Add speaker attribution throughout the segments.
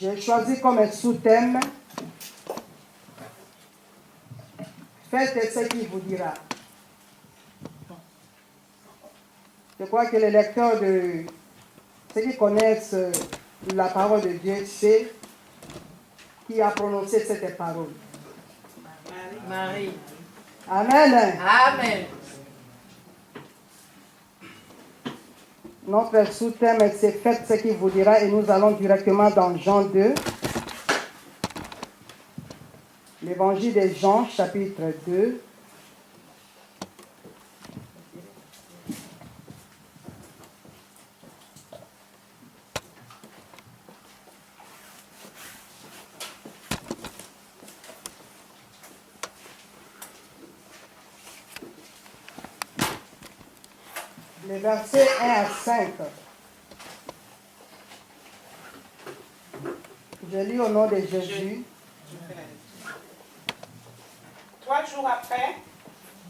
Speaker 1: J'ai choisi comme un sous-thème « Faites ce qu'il vous dira ». Je crois que les lecteurs de ceux qui connaissent la parole de Dieu savent qui a prononcé cette parole.
Speaker 2: Marie.
Speaker 1: Amen.
Speaker 2: Amen.
Speaker 1: Notre sous-thème c'est « Faites ce qu'il vous dira » et nous allons directement dans Jean 2. L'évangile de Jean, chapitre 2. Les versets 1 à 5. Je lis au nom de Jésus.
Speaker 3: 3 jours après,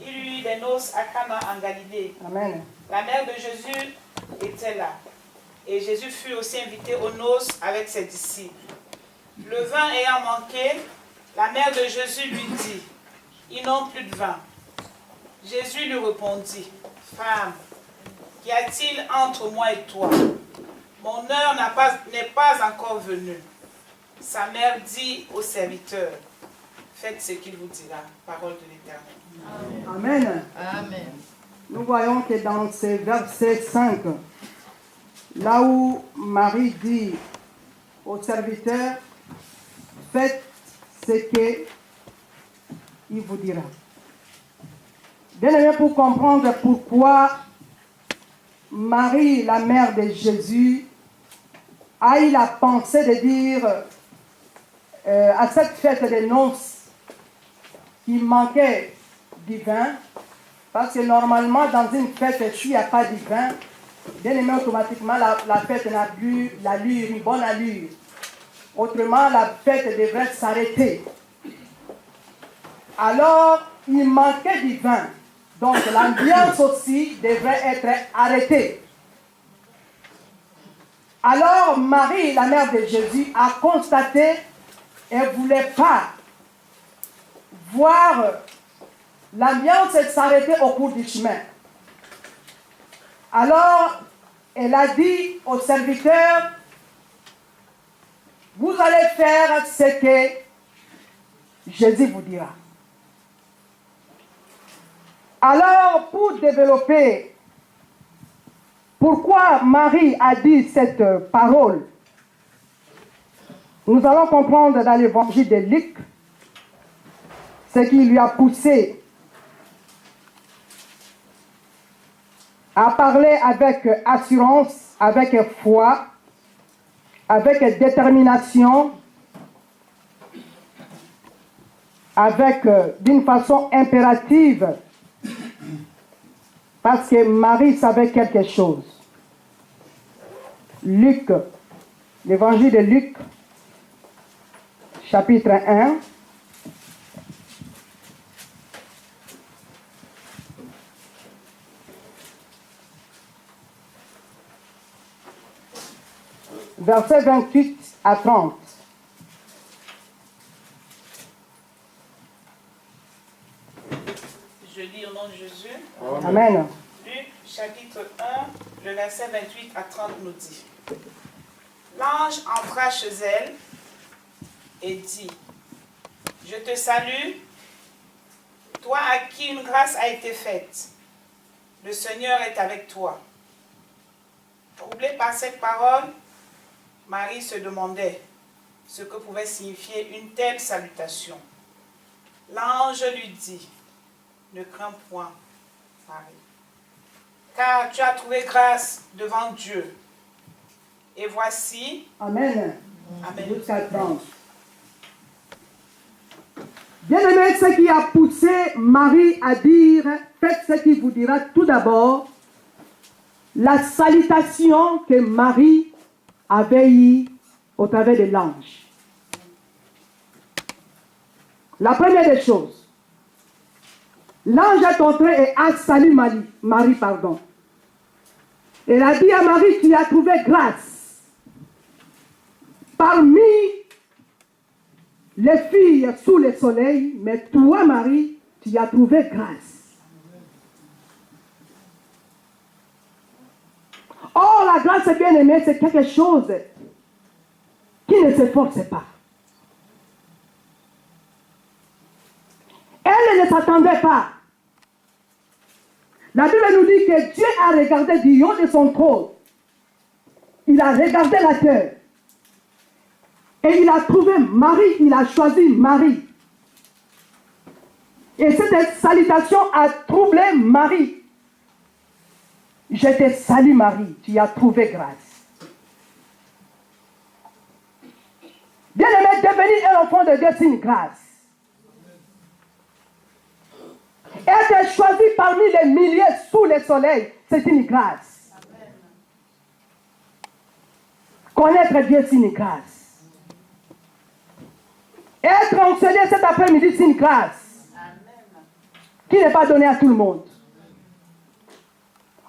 Speaker 3: il y eut des noces à Cana en Galilée.
Speaker 1: Amen.
Speaker 3: La mère de Jésus était là. Et Jésus fut aussi invité aux noces avec ses disciples. Le vin ayant manqué, la mère de Jésus lui dit, « Ils n'ont plus de vin. » Jésus lui répondit, « Femme, qu'y a-t-il entre moi et toi? Mon heure n'est pas encore venue. » Sa mère dit au serviteur, « Faites ce qu'il vous dira. » Parole de l'Éternel.
Speaker 1: Amen.
Speaker 2: Amen.
Speaker 1: Nous voyons que dans ce verset 5, là où Marie dit au serviteur, « Faites ce qu'il vous dira. » Bien aimé, pour comprendre pourquoi Marie, la mère de Jésus, a eu la pensée de dire à cette fête des noces qu'il manquait du vin, parce que normalement dans une fête, s'il n'y a pas de vin, bien aimé, automatiquement la fête n'a plus l'allure, une bonne allure. Autrement, la fête devrait s'arrêter. Alors, il manquait du vin. Donc, l'ambiance aussi devrait être arrêtée. Alors, Marie, la mère de Jésus, a constaté qu'elle ne voulait pas voir l'ambiance s'arrêter au cours du chemin. Alors, elle a dit au serviteur, « Vous allez faire ce que Jésus vous dira. » Alors, pour développer pourquoi Marie a dit cette parole, nous allons comprendre dans l'évangile de Luc ce qui lui a poussé à parler avec assurance, avec foi, avec détermination, avec d'une façon impérative, parce que Marie savait quelque chose. Luc, l'évangile de Luc, chapitre 1. Versets 28 à 30.
Speaker 3: Je lis au nom de Jésus.
Speaker 1: Amen.
Speaker 3: Luc, chapitre 1, le verset 28 à 30 nous dit. L'ange entra chez elle et dit, « Je te salue, toi à qui une grâce a été faite. Le Seigneur est avec toi. » Troublée par cette parole, Marie se demandait ce que pouvait signifier une telle salutation. L'ange lui dit, « Ne crains point, Marie, car tu as trouvé grâce devant Dieu. Et voici... »
Speaker 1: Amen.
Speaker 3: Amen.
Speaker 1: Jusqu'à 30. Bien aimé, ce qui a poussé Marie à dire, faites ce qu'il vous dira tout d'abord, la salutation que Marie avait eue au travers de l'ange. La première des choses, l'ange est entré et a salué Marie, pardon. Elle a dit à Marie, tu as trouvé grâce. parmi les filles sous le soleil, mais toi, Marie, tu as trouvé grâce. Or, la grâce, bien-aimée, c'est quelque chose qui ne se force pas. Elle ne s'attendait pas. La Bible nous dit que Dieu a regardé du haut de son trône. Il a regardé la terre. Et il a trouvé Marie, il a choisi Marie. Et cette salutation a troublé Marie. Je te salue Marie, tu as trouvé grâce. Bien-aimé, devenir un enfant de Dieu, c'est une grâce. Être choisi parmi les milliers sous le soleil, c'est une grâce. Amen. Connaître Dieu, c'est une grâce. Être enseigné cet après-midi, c'est une grâce. Amen. Qui n'est pas donnée à tout le monde.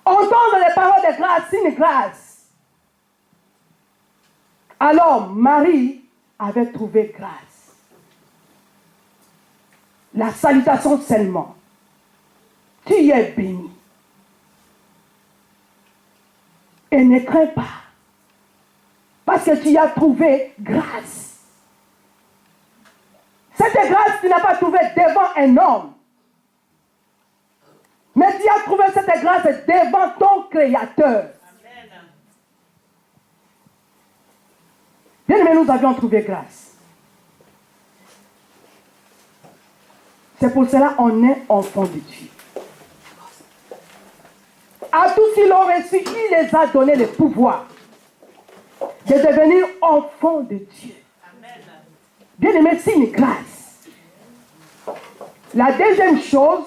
Speaker 1: Entendre les paroles de grâce, c'est une grâce. Alors, Marie avait trouvé grâce. La salutation seulement. Tu es béni. Et ne crains pas. Parce que tu as trouvé grâce. Cette grâce, tu n'as pas trouvé devant un homme. Mais tu as trouvé cette grâce devant ton Créateur. Amen. Bien aimé, nous avions trouvé grâce. C'est pour cela qu'on est enfant de Dieu. À tous qui l'ont reçu, il les a donné le pouvoir de devenir enfants de Dieu. Amen. Bien aimé, c'est une grâce. La deuxième chose,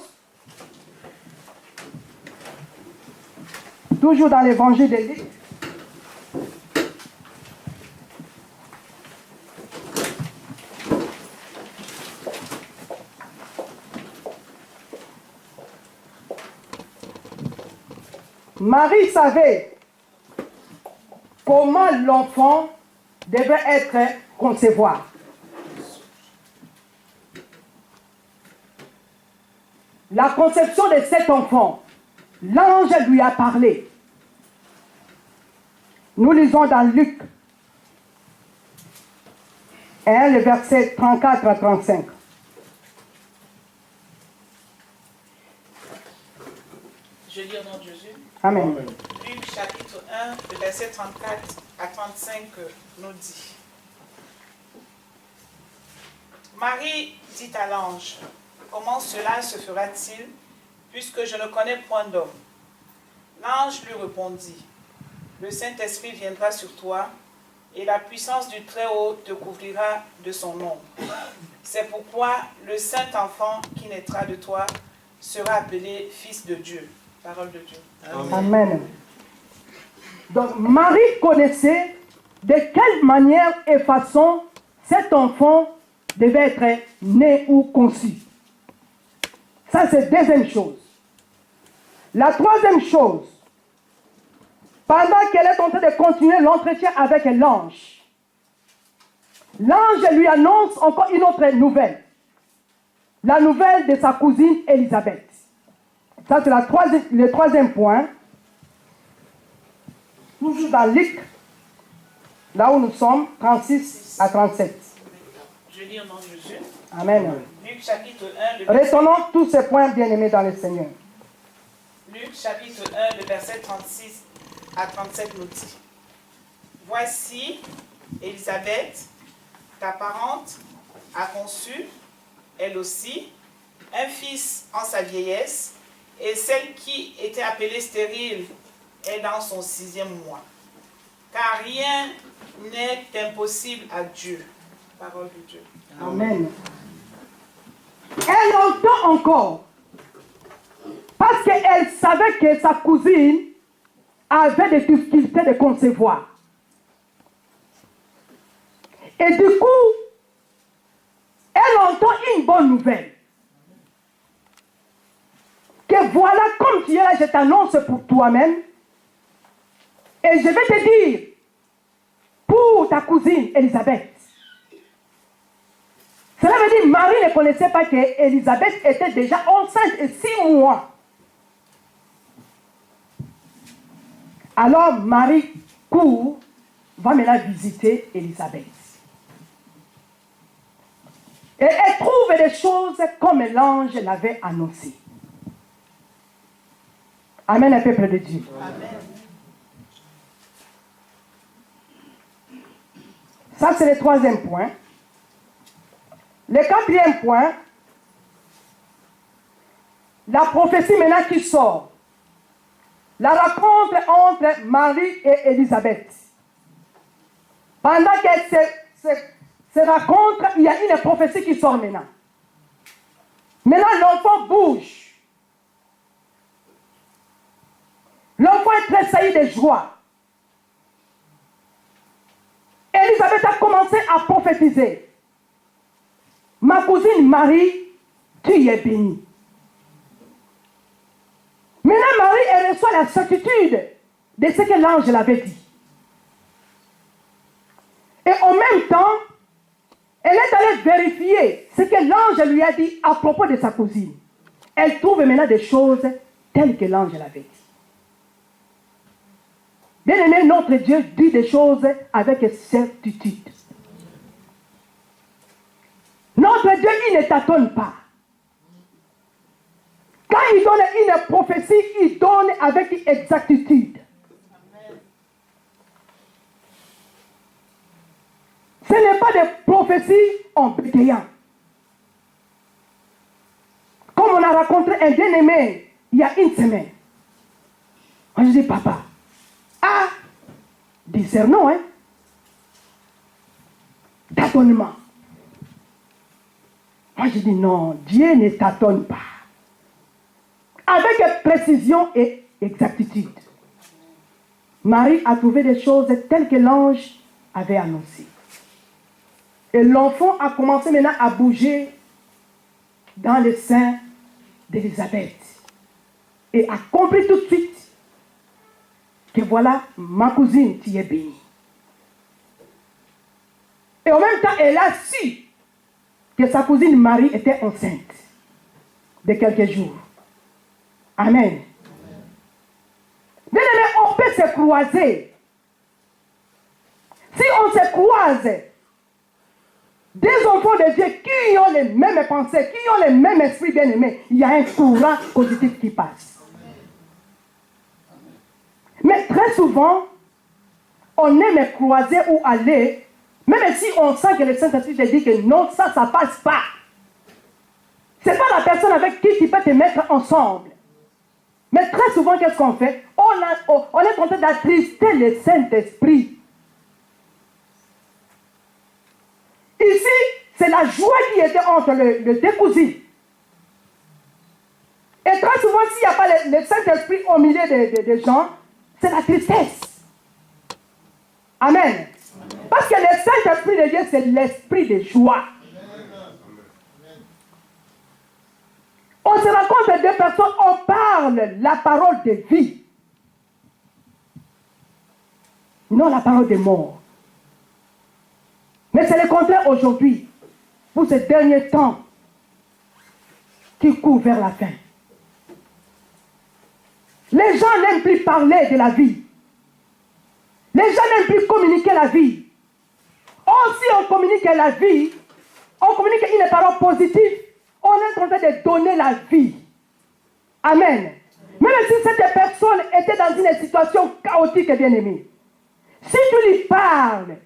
Speaker 1: toujours dans l'évangile de Luc, Marie savait comment l'enfant devait être conçu. La conception de cet enfant, l'ange lui a parlé. Nous lisons dans Luc 1, le verset 34 à 35.
Speaker 3: Je lis au nom de Jésus.
Speaker 1: Amen.
Speaker 3: Luc chapitre 1, le verset 34 à 35 nous dit. Marie dit à l'ange, comment cela se fera-t-il, puisque je ne connais point d'homme? L'ange lui répondit, le Saint-Esprit viendra sur toi, et la puissance du Très-Haut te couvrira de son ombre. C'est pourquoi le Saint-Enfant qui naîtra de toi sera appelé Fils de Dieu. Parole de Dieu.
Speaker 1: Amen. Amen. Donc Marie connaissait de quelle manière et façon cet enfant devait être né ou conçu. Ça, c'est la deuxième chose. La troisième chose, pendant qu'elle est en train de continuer l'entretien avec l'ange, l'ange lui annonce encore une autre nouvelle. La nouvelle de sa cousine Élisabeth. Ça, c'est le troisième point. Toujours dans Luc, là où nous sommes, 36 à 37.
Speaker 3: Je lis au nom de Jésus.
Speaker 1: Amen.
Speaker 3: Luc chapitre 1, le verset...
Speaker 1: Retenons tous ces points bien-aimés dans le Seigneur.
Speaker 3: Luc chapitre 1, le verset 36 à 37 nous dit. Voici, Élisabeth, ta parente, a conçu, elle aussi, un fils en sa vieillesse, et celle qui était appelée stérile est dans son 6e mois. Car rien n'est impossible à Dieu. Parole de Dieu.
Speaker 1: Amen. Elle entend encore. Parce qu'elle savait que sa cousine avait des difficultés de concevoir. Et du coup, elle entend une bonne nouvelle. Que voilà, comme tu es là, je t'annonce pour toi-même. Et je vais te dire, pour pour ta cousine Élisabeth. Cela veut dire que Marie ne connaissait pas qu'Élisabeth était déjà enceinte de 6 mois. Alors Marie court, va maintenant visiter Élisabeth. Et elle trouve des choses comme l'ange l'avait annoncé. Amen, le peuple de Dieu.
Speaker 3: Amen.
Speaker 1: Ça, c'est le 3e point. Le 4e point, la prophétie maintenant qui sort. La rencontre entre Marie et Élisabeth. Pendant qu'elle se rencontre, il y a une prophétie qui sort maintenant. Maintenant, l'enfant bouge. L'enfant est tressailli de joie. Élisabeth a commencé à prophétiser. Ma cousine Marie, tu es bénie. Maintenant, Marie, elle reçoit la certitude de ce que l'ange l'avait dit. Et en même temps, elle est allée vérifier ce que l'ange lui a dit à propos de sa cousine. Elle trouve maintenant des choses telles que l'ange l'avait dit. Bien aimé, notre Dieu dit des choses avec certitude. Notre Dieu, il ne tâtonne pas. Quand il donne une prophétie, il donne avec exactitude. Amen. Ce n'est pas des prophéties en bégayant. Comme on a rencontré un bien-aimé il y a une semaine. Moi je dis, papa, discernement, hein? Tâtonnement. Moi je dis, non, Dieu ne tâtonne pas. Avec précision et exactitude. Marie a trouvé des choses telles que l'ange avait annoncé. Et l'enfant a commencé maintenant à bouger dans le sein d'Élisabeth. Et a compris tout de suite que voilà, ma cousine, tu es bénie. Et en même temps, elle a su que sa cousine Marie était enceinte de quelques jours. Amen. Bien aimé, on peut se croiser. Si on se croise, des enfants de Dieu qui ont les mêmes pensées, qui ont les mêmes esprits bien aimés, il y a un courant positif qui passe. Mais très souvent, on aime croiser ou aller, même si on sent que le Saint-Esprit te dit que non, ça ne passe pas. Ce n'est pas la personne avec qui tu peux te mettre ensemble. Mais très souvent, qu'est-ce qu'on fait? On est en train d'attrister le Saint-Esprit. Ici, c'est la joie qui était entre les deux cousines. Et très souvent, s'il n'y a pas le Saint-Esprit au milieu des gens, c'est la tristesse. Amen. Amen. Parce que le Saint-Esprit de Dieu, c'est l'esprit de joie. On se rencontre deux personnes, on parle la parole de vie. Non la parole de mort. Mais c'est le contraire aujourd'hui. Pour ces derniers temps qui courent vers la fin. Les gens n'aiment plus parler de la vie. Les gens n'aiment plus communiquer la vie. Or, si on communique la vie, on communique une parole positive, on est en train de donner la vie. Amen. Même si cette personne était dans une situation chaotique et bien-aimée, si tu lui parles,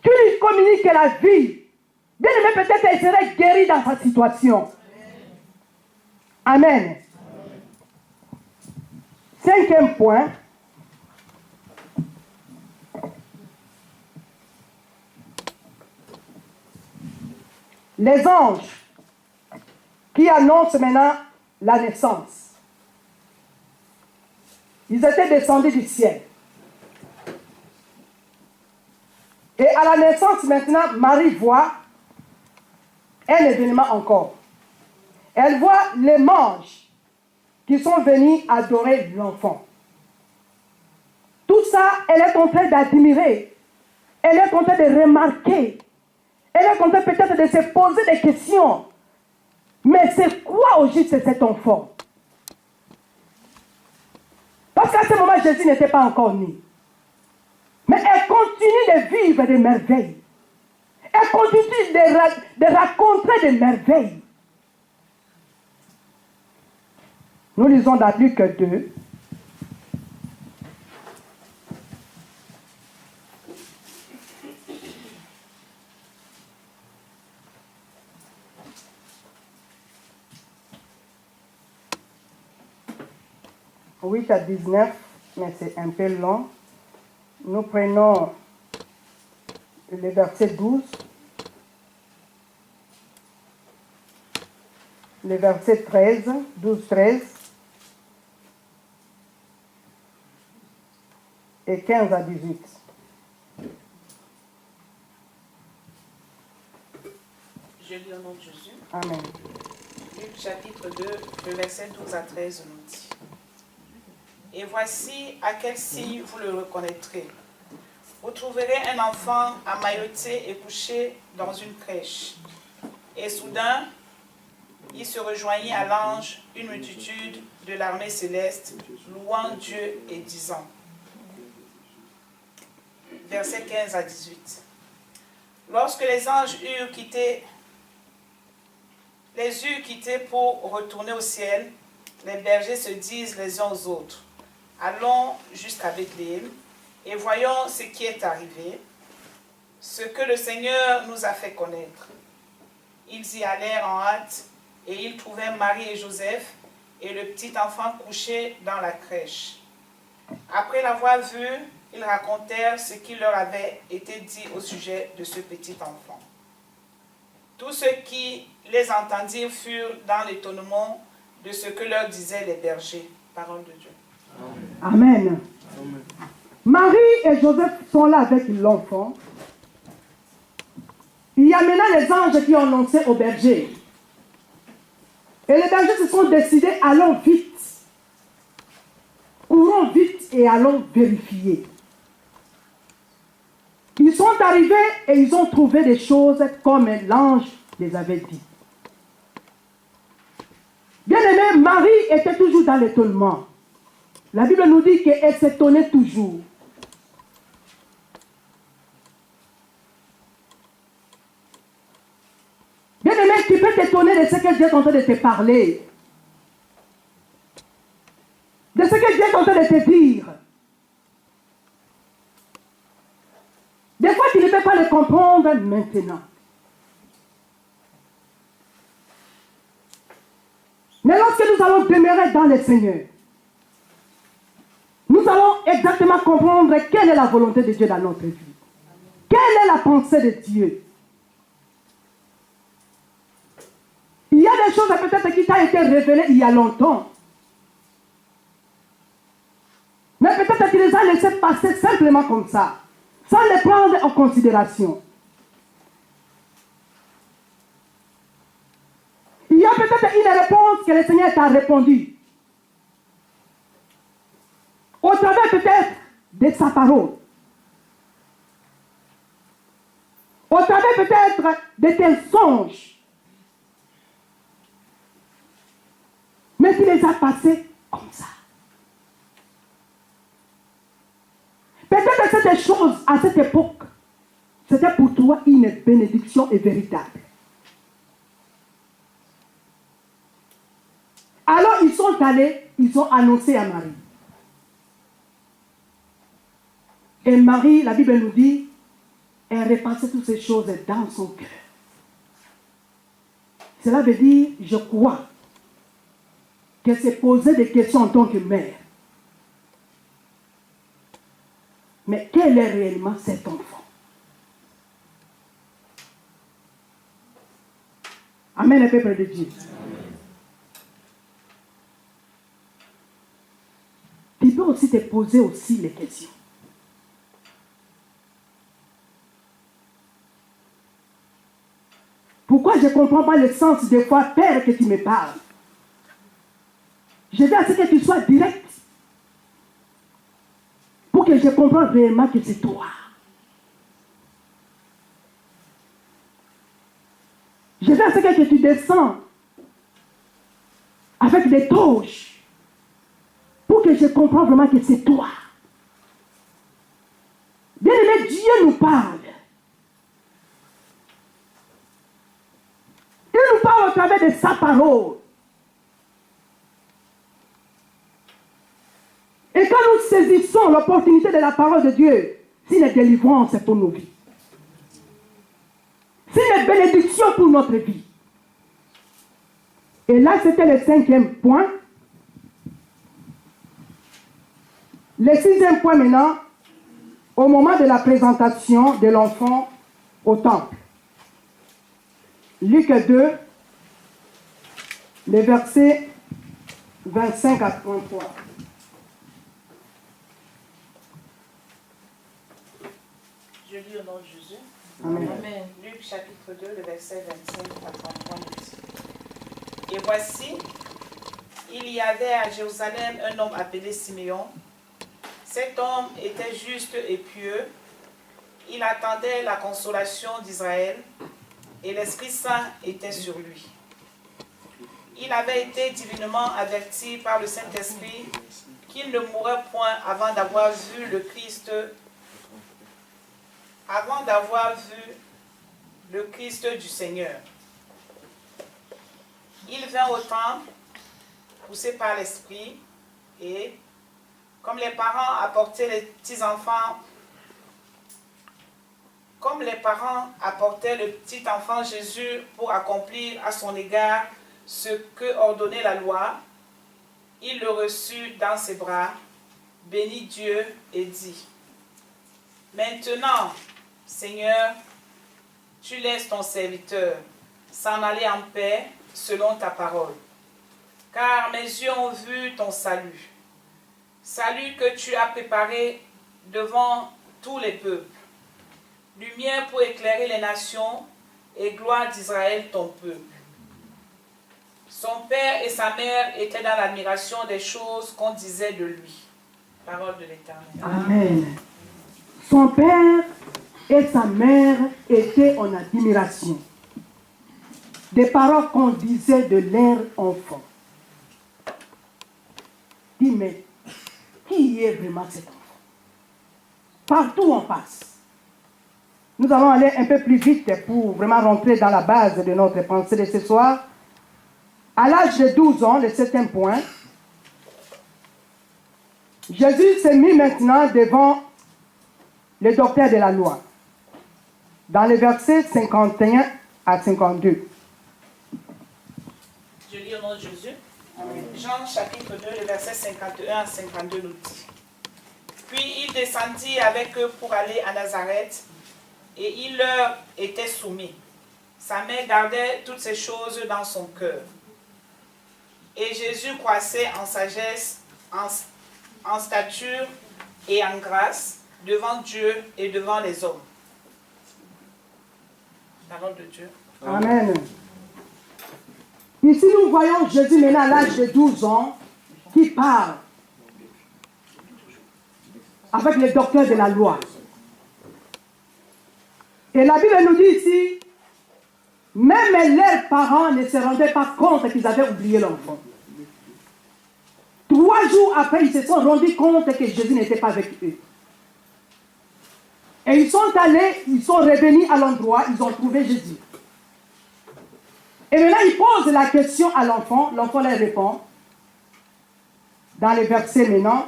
Speaker 1: tu lui communiques la vie, bien-aimé, peut-être elle serait guérie dans sa situation. Amen. 5e point. Les anges qui annoncent maintenant la naissance. Ils étaient descendus du ciel. Et à la naissance maintenant, Marie voit un événement encore. Elle voit les mages qui sont venus adorer l'enfant. Tout ça, elle est en train d'admirer Elle est en train de remarquer. Elle est en train peut-être de se poser des questions. Mais c'est quoi au juste cet enfant? Parce qu'à ce moment, Jésus n'était pas encore né. Mais elle continue de vivre des merveilles. Elle continue de raconter des merveilles. Nous lisons dans Luc 2. « 8 à 19, mais c'est un peu long. Nous prenons le verset 12, le verset 13, 12, 13, et 15 à 18.
Speaker 3: Je lis au nom de Jésus.
Speaker 1: Amen.
Speaker 3: Luc chapitre 2, le verset 12 à 13 nous dit. Et voici à quel signe vous le reconnaîtrez. Vous trouverez un enfant emmailloté et couché dans une crèche. Et soudain, il se rejoignit à l'ange une multitude de l'armée céleste, louant Dieu et disant. Versets 15 à 18. Lorsque les anges eurent quitté pour retourner au ciel, les bergers se disent les uns aux autres. Allons jusqu'à Bethléem et voyons ce qui est arrivé, ce que le Seigneur nous a fait connaître. Ils y allèrent en hâte et ils trouvèrent Marie et Joseph et le petit enfant couché dans la crèche. Après l'avoir vu, ils racontèrent ce qui leur avait été dit au sujet de ce petit enfant. Tous ceux qui les entendirent furent dans l'étonnement de ce que leur disaient les bergers. Parole de Dieu.
Speaker 1: Amen. Amen. Marie et Joseph sont là avec l'enfant. Il y a maintenant les anges qui ont annoncé aux bergers. Et les bergers se sont décidés, allons vite. Courons vite et allons vérifier. Ils sont arrivés et ils ont trouvé des choses comme l'ange les avait dit. Bien aimé, Marie était toujours dans l'étonnement. La Bible nous dit qu'elle s'étonnait toujours. Bien aimé, tu peux t'étonner de ce que Dieu est en train de te parler. De ce que Dieu est en train de te dire. Des fois, tu ne peux pas le comprendre maintenant. Mais lorsque nous allons demeurer dans le Seigneur, nous allons exactement comprendre quelle est la volonté de Dieu dans notre vie. Quelle est la pensée de Dieu. Il y a des choses peut-être qui t'ont été révélées il y a longtemps. Mais peut-être tu les as laissées passer simplement comme ça, sans les prendre en considération. Il y a peut-être une réponse que le Seigneur t'a répondu. Au travers peut-être de sa parole. Au travers peut-être de tes songes. Mais tu les as passés comme ça. Peut-être que cette chose, à cette époque, c'était pour toi une bénédiction et véritable. Alors ils sont allés, ils ont annoncé à Marie. Et Marie, la Bible nous dit, elle repassait toutes ces choses dans son cœur. Cela veut dire, je crois, qu'elle s'est posé des questions en tant que mère. Mais quel est réellement cet enfant? Amen, le peuple de Dieu. Tu peux aussi te poser aussi les questions. Pourquoi je ne comprends pas le sens des fois, Père, que tu me parles? Je veux à ce que tu sois direct. Pour que je comprenne réellement que c'est toi. à ce que tu descends avec des torches pour que je comprenne vraiment que c'est toi. Bien-aimé, Dieu nous parle. Il nous parle au travers de sa parole. Et quand nous saisissons l'opportunité de la parole de Dieu, c'est une délivrance pour nos vies. C'est une bénédiction pour notre vie. Et là, c'était le 5e point. Le 6e point maintenant, au moment de la présentation de l'enfant au temple. Luc 2, les versets 25 à 33.
Speaker 3: Je lis au nom de Jésus.
Speaker 1: Amen.
Speaker 3: Amen. Luc chapitre 2, le verset 25 à 33 nous dit. Et voici, il y avait à Jérusalem un homme appelé Siméon. Cet homme était juste et pieux. Il attendait la consolation d'Israël et l'Esprit Saint était sur lui. Il avait été divinement averti par le Saint-Esprit qu'il ne mourrait point avant d'avoir vu le Christ du Seigneur. Il vint au temple, poussé par l'Esprit, et comme les parents apportaient le petit enfant Jésus pour accomplir à son égard ce que ordonnait la loi, il le reçut dans ses bras, bénit Dieu et dit: Maintenant, Seigneur, tu laisses ton serviteur s'en aller en paix selon ta parole. Car mes yeux ont vu ton salut. Salut que tu as préparé devant tous les peuples. Lumière pour éclairer les nations et gloire d'Israël ton peuple. Son père et sa mère étaient dans l'admiration des choses qu'on disait de lui. Parole de l'Éternel.
Speaker 1: Amen. Son père et sa mère étaient en admiration des paroles qu'on disait de leur enfant. Dis, mais qui est vraiment cet enfant? Partout où on passe. Nous allons aller un peu plus vite pour vraiment rentrer dans la base de notre pensée de ce soir. À l'âge de 12 ans, le 7e point, Jésus s'est mis maintenant devant le docteur de la loi. Dans les versets 51 à 52.
Speaker 3: Je lis au nom de Jésus. Jean chapitre 2, le verset 51 à 52 nous dit. Puis il descendit avec eux pour aller à Nazareth, et il leur était soumis. Sa mère gardait toutes ces choses dans son cœur. Et Jésus croissait en sagesse, en stature et en grâce devant Dieu et devant les hommes. Parole de Dieu.
Speaker 1: Amen. Ici, nous voyons Jésus maintenant à l'âge de 12 ans qui parle avec le docteur de la loi. Et la Bible nous dit ici, même leurs parents ne se rendaient pas compte qu'ils avaient oublié l'enfant. 3 jours après, ils se sont rendus compte que Jésus n'était pas avec eux. Et ils sont allés, ils sont revenus à l'endroit, ils ont trouvé Jésus. Et maintenant, ils posent la question à l'enfant, l'enfant leur répond. Dans les versets maintenant,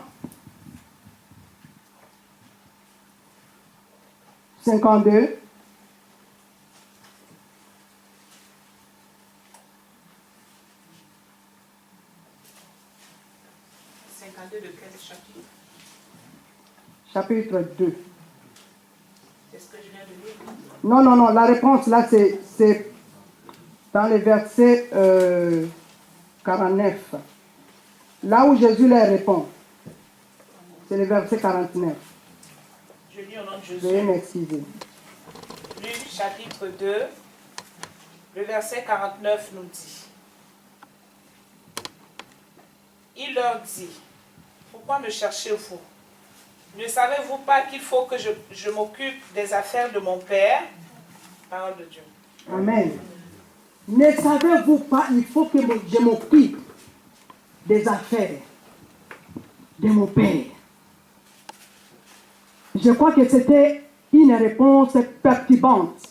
Speaker 1: 52.
Speaker 3: De quel chapitre?
Speaker 1: Chapitre 2.
Speaker 3: C'est ce que je viens de lire.
Speaker 1: Non, la réponse là, c'est dans les versets 49. Là où Jésus leur répond. C'est le verset 49.
Speaker 3: Je lis au nom de Jésus.
Speaker 1: Veuillez m'excuser.
Speaker 3: Luc chapitre 2, le verset 49 nous dit. Il leur dit: Pourquoi me cherchez-vous? Ne savez-vous pas qu'il faut que je m'occupe des affaires de mon Père? Parole de Dieu.
Speaker 1: Amen. Ne savez-vous pas, il faut que je m'occupe des affaires de mon père. Je crois que c'était une réponse perturbante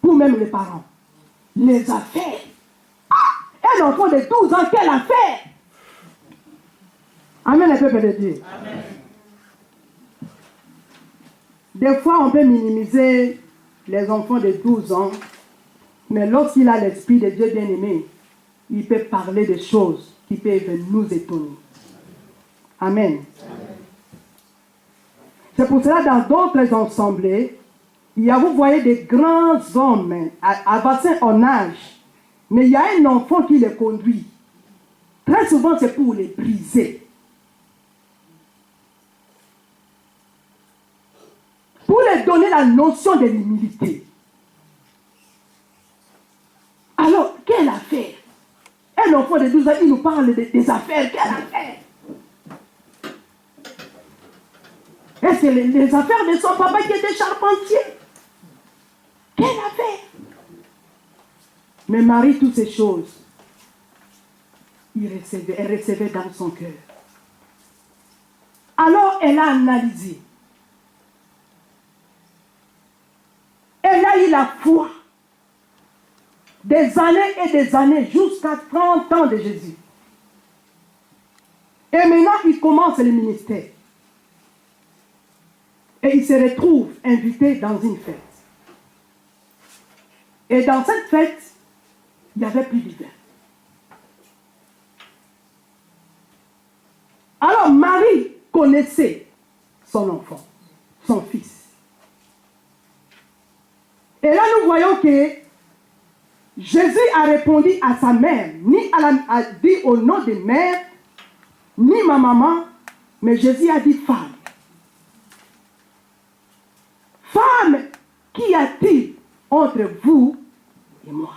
Speaker 1: pour même les parents. Les affaires. Un enfant de 12 ans, quelle affaire? Amen, le peuple de Dieu. Amen. Des fois, on peut minimiser les enfants de 12 ans, mais lorsqu'il a l'esprit de Dieu bien-aimé, il peut parler des choses qui peuvent nous étonner. Amen. C'est pour cela, dans d'autres assemblées, il y a, vous voyez, des grands hommes avancés en âge, mais il y a un enfant qui les conduit. Très souvent, c'est pour les briser. Pour leur donner la notion de l'humilité. Alors, quelle affaire? Un enfant de 12 ans, il nous parle des affaires. Quelle affaire? Est-ce que les affaires de son papa qui était charpentier? Quelle affaire? Mais Marie, toutes ces choses, elle recevait dans son cœur. Alors, elle a analysé. Elle a eu la foi. Des années et des années, jusqu'à 30 ans de Jésus. Et maintenant, il commence le ministère. Et il se retrouve invité dans une fête. Et dans cette fête, il n'y avait plus de vin. Alors Marie connaissait son enfant, son fils. Et là, nous voyons que Jésus a répondu à sa mère, ni a dit au nom de mère, ni ma maman, mais Jésus a dit femme. Femme, qu'y a-t-il entre vous et moi?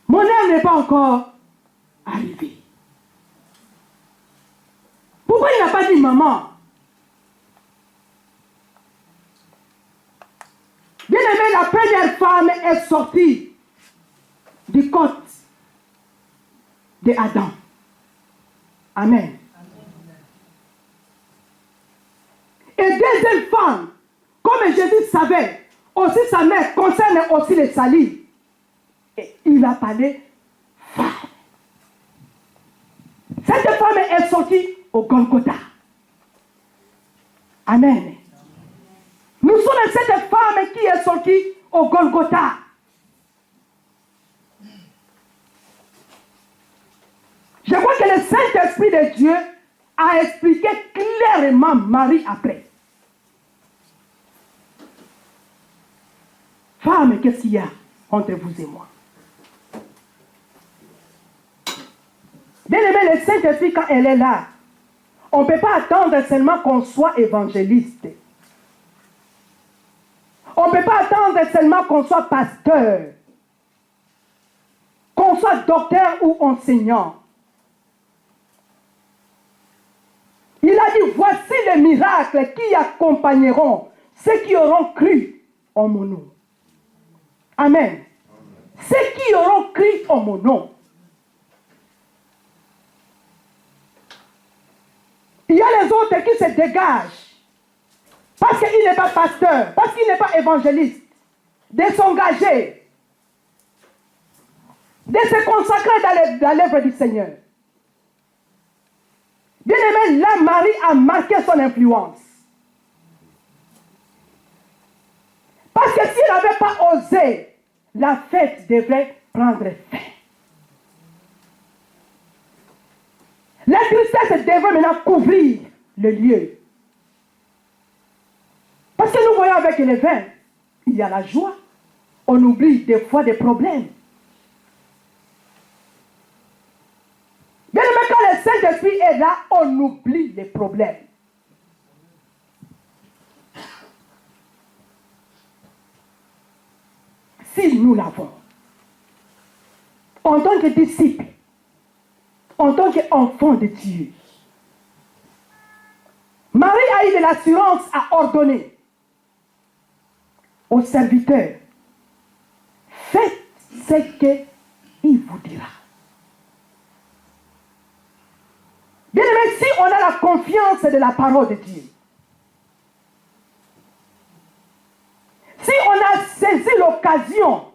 Speaker 1: Mon heure n'est pas encore arrivée. Pourquoi il n'a pas dit maman? Bien aimé, la première femme est sortie du côte de Adam. Amen. Et deuxième femme, comme Jésus savait, aussi sa mère concerne aussi les salis. Et il a parlé femme. Cette femme est sortie au Golgotha. Amen. Nous sommes cette femme qui est sortie au Golgotha. Je crois que le Saint-Esprit de Dieu a expliqué clairement Marie après. Femme, qu'est-ce qu'il y a entre vous et moi? Bien aimé, le Saint-Esprit, quand elle est là, on ne peut pas attendre seulement qu'on soit évangéliste. On ne peut pas attendre seulement qu'on soit pasteur, qu'on soit docteur ou enseignant. Il a dit, voici les miracles qui accompagneront ceux qui auront cru en mon nom. Amen. Ceux qui auront cru en mon nom. Il y a les autres qui se dégagent parce qu'il n'est pas pasteur, parce qu'il n'est pas évangéliste, de s'engager, de se consacrer dans l'œuvre du Seigneur. Bien aimé, là, Marie a marqué son influence. Parce que s'il n'avait pas osé, la fête devrait prendre fin. La tristesse devrait maintenant couvrir le lieu. Parce que nous voyons avec le vin, il y a la joie. On oublie des fois des problèmes. Bien aimé, quand le Saint-Esprit est là, on oublie les problèmes. Si nous l'avons, en tant que disciples, en tant qu'enfants de Dieu, Marie a eu de l'assurance à ordonner aux serviteurs, faites ce qu'il vous dira. Bien aimé, si on a la confiance de la parole de Dieu, si on a saisi l'occasion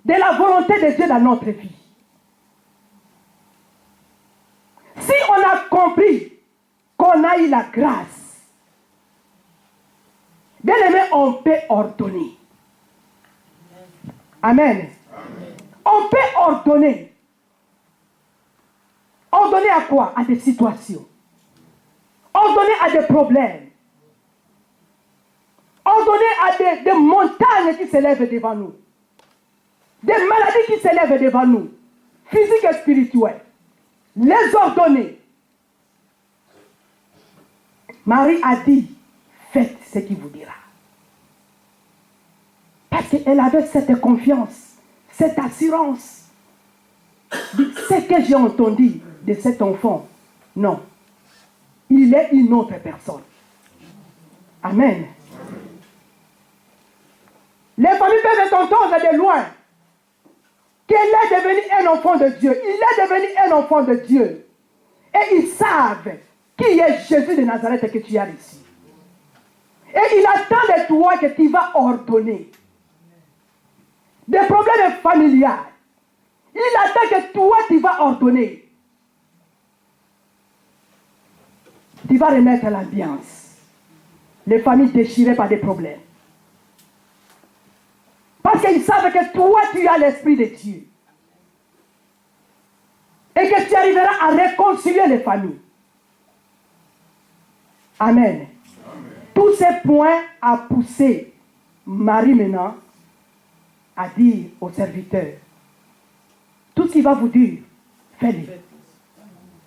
Speaker 1: de la volonté de Dieu dans notre vie, si on a compris qu'on a eu la grâce, bien aimé, on peut ordonner. Amen. On peut ordonner. Ordonner à quoi? À des situations. Ordonner à des problèmes. Ordonner à des montagnes qui s'élèvent devant nous. Des maladies qui s'élèvent devant nous. Physiques et spirituelles. Les ordonner. Marie a dit, faites ce qu'il vous dira. Parce qu'elle avait cette confiance, cette assurance. Ce que j'ai entendu de cet enfant, non. Il est une autre personne. Amen. Les familles peuvent entendre de loin qu'elle est devenue un enfant de Dieu. Il est devenu un enfant de Dieu. Et ils savent qui est Jésus de Nazareth que tu as ici. Et il attend de toi que tu vas ordonner. Des problèmes familiaux. Il attend que toi, tu vas ordonner. Tu vas remettre l'ambiance. Les familles déchirées par des problèmes. Parce qu'ils savent que toi, tu as l'Esprit de Dieu. Et que tu arriveras à réconcilier les familles. Amen. Tous ces points a poussé Marie maintenant à dire aux serviteurs, tout ce qu'il va vous dire, faites-le.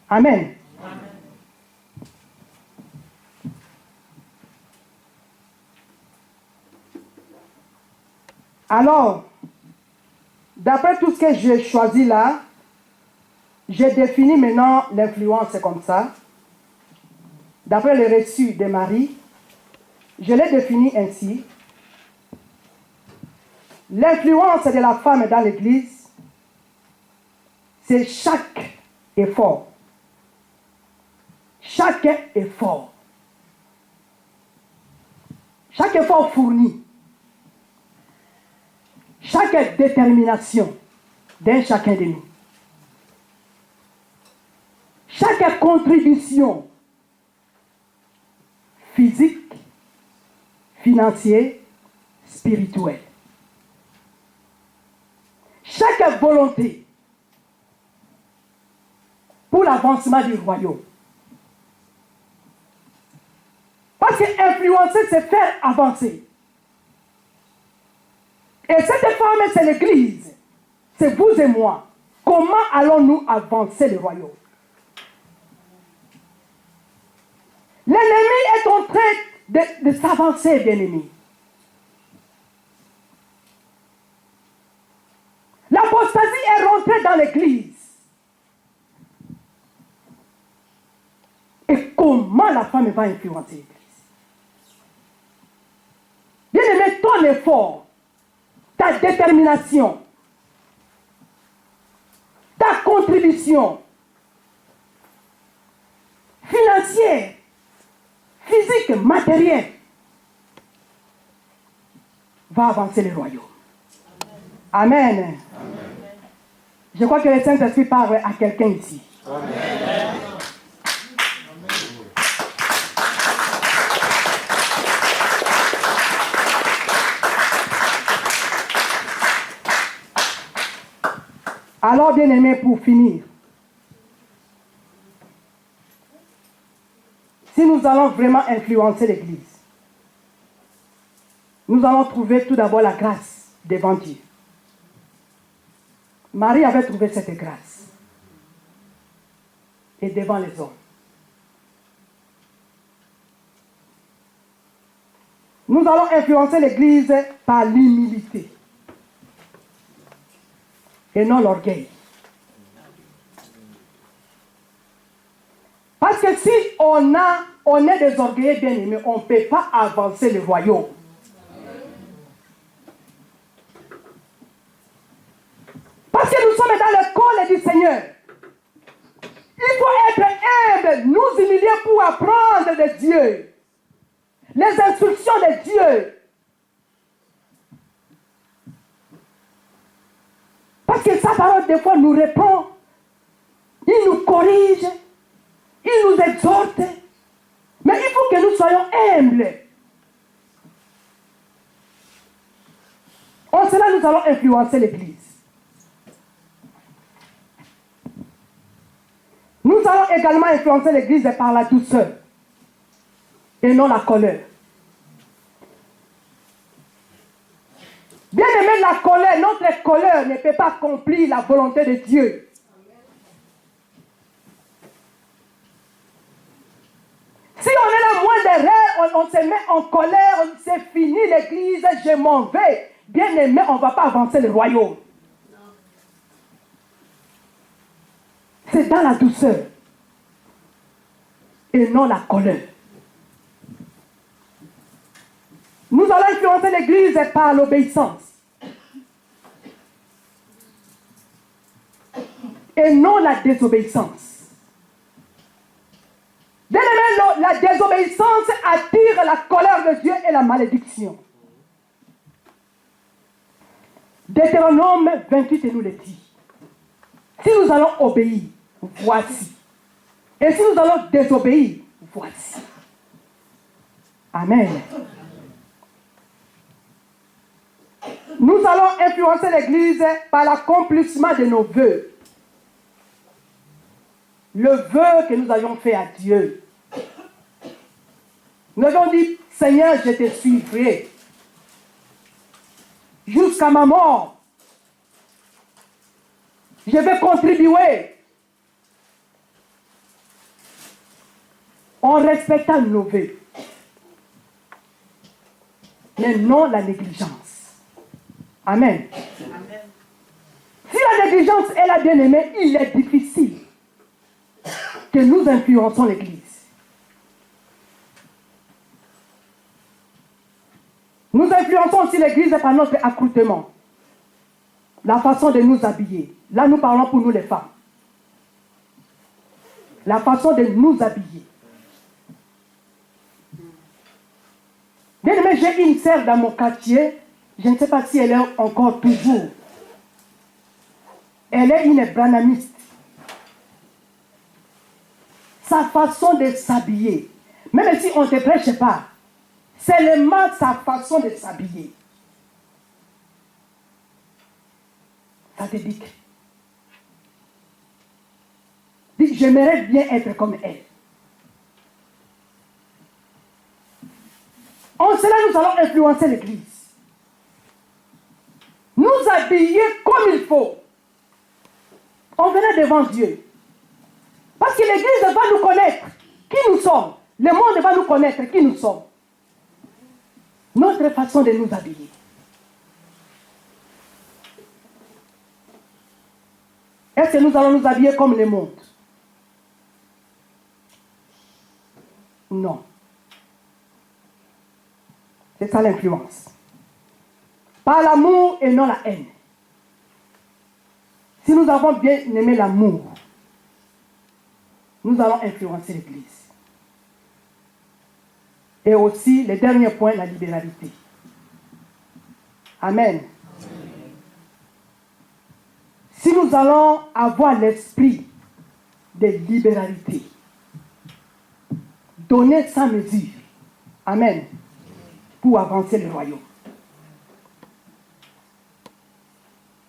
Speaker 1: Amen. Amen. Alors, d'après tout ce que j'ai choisi là, j'ai défini maintenant l'influence comme ça. D'après le reçu de Marie, je l'ai défini ainsi. L'influence de la femme dans l'Église, c'est chaque effort. Chaque effort. Chaque effort fourni. Chaque détermination d'un chacun de nous. Chaque contribution physique, financière, spirituelle. Chaque volonté pour l'avancement du royaume. Parce que influencer, c'est faire avancer. Et cette femme, c'est l'Église. C'est vous et moi. Comment allons-nous avancer le royaume? L'ennemi est en train de s'avancer, bien-aimé. L'apostasie est rentrée dans l'Église. Et comment la femme va influencer l'Église? Bien-aimé, ton effort, ta détermination, ta contribution financière, physique, matérielle, va avancer le royaume. Amen. Amen. Je crois que le Saint-Esprit parle à quelqu'un ici. Amen. Alors, bien-aimés, pour finir, si nous allons vraiment influencer l'Église, nous allons trouver tout d'abord la grâce devant Dieu. Marie avait trouvé cette grâce. Et devant les hommes. Nous allons influencer l'Église par l'humilité. Et non l'orgueil. Parce que si on est des orgueilleux bien-aimés, on ne peut pas avancer le royaume. faut être humble, nous humilier pour apprendre de Dieu. Les instructions de Dieu. Parce que sa parole, des fois, nous répond. Il nous corrige. Il nous exhorte. Mais il faut que nous soyons humbles. En cela, nous allons influencer l'Église. Nous allons également influencer l'Église par la douceur et non la colère. Bien aimé, la colère, notre colère ne peut pas accomplir la volonté de Dieu. Si on est là moins d'erreur, on se met en colère, c'est fini l'Église, je m'en vais. Bien aimé, on ne va pas avancer le royaume. C'est dans la douceur et non la colère. Nous allons influencer l'Église par l'obéissance et non la désobéissance. Bien aimé, la désobéissance attire la colère de Dieu et la malédiction. Deutéronome 28 nous le dit. Si nous allons obéir, voici. Et si nous allons désobéir, voici. Amen. Nous allons influencer l'Église par l'accomplissement de nos vœux. Le vœu que nous avions fait à Dieu. Nous avons dit, Seigneur, je te suivrai jusqu'à ma mort. Je vais contribuer en respectant nos vœux, mais non la négligence. Amen. Amen. Si la négligence est la bien-aimée, il est difficile que nous influençons l'Église. Nous influençons aussi l'Église par notre accoutrement, la façon de nous habiller. Là, nous parlons pour nous les femmes. La façon de nous habiller. Bien aimé, j'ai une sœur dans mon quartier. Je ne sais pas si elle est encore toujours. Elle est une branhamiste. Sa façon de s'habiller, même si on ne te prêche pas, c'est seulement sa façon de s'habiller. Ça te dit. J'aimerais bien être comme elle. En cela, nous allons influencer l'Église. Nous habiller comme il faut. On venait devant Dieu. Parce que l'Église va nous connaître qui nous sommes. Le monde va nous connaître qui nous sommes. Notre façon de nous habiller. Est-ce que nous allons nous habiller comme le monde? Non. C'est ça l'influence. Par l'amour et non la haine. Si nous avons bien aimé l'amour, nous allons influencer l'Église. Et aussi, le dernier point, la libéralité. Amen. Si nous allons avoir l'esprit de libéralité, donner sans mesure, amen, pour avancer le royaume.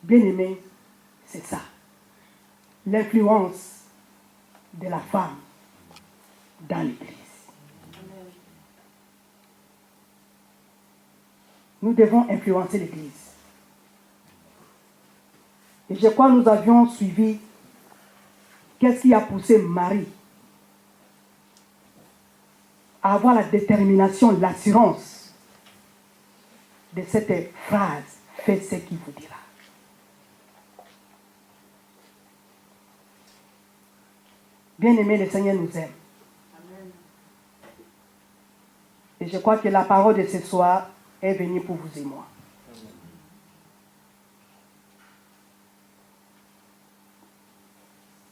Speaker 1: Bien-aimé, c'est ça. L'influence de la femme dans l'Église. Nous devons influencer l'Église. Et je crois que nous avions suivi qu'est-ce qui a poussé Marie à avoir la détermination, l'assurance de cette phrase, faites ce qu'il vous dira. Bien-aimé, le Seigneur nous aime. Amen. Et je crois que la parole de ce soir est venue pour vous et moi. Amen.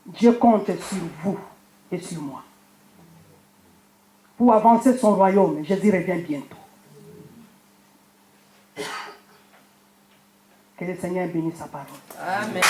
Speaker 1: Dieu compte sur vous et sur moi. Pour avancer son royaume, Jésus revient bientôt. Que le Seigneur bénisse sa parole.
Speaker 2: Amen.